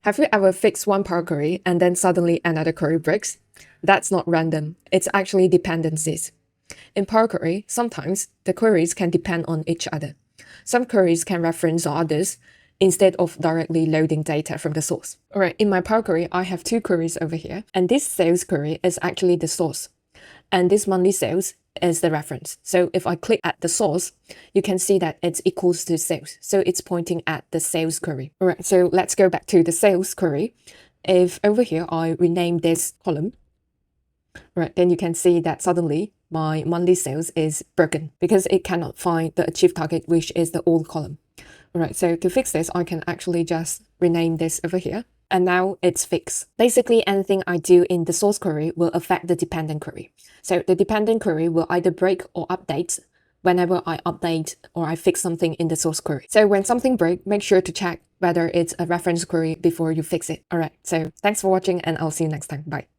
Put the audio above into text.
Have you ever fixed one Power query and then suddenly another query breaks? That's not random, it's actually dependencies. In Power Query, sometimes the queries can depend on each other. Some queries can reference others instead of directly loading data from the source. Alright, in my Power Query, I have two queries over here, and this sales query is actually the source, and this monthly sales is the reference. So if I click at the source, you can see that it's equals to sales. So it's pointing at the sales query. All right, so let's go back to the sales query. If over here, I rename this column, right, then you can see that suddenly my monthly sales is broken because it cannot find the achieved target, which is the old column. All right, so to fix this, I can actually just rename this over here. And now it's fixed. Basically, anything I do in the source query will affect the dependent query. So the dependent query will either break or update whenever I update or I fix something in the source query. So when something breaks, make sure to check whether it's a reference query before you fix it. All right, so thanks for watching and I'll see you next time. Bye.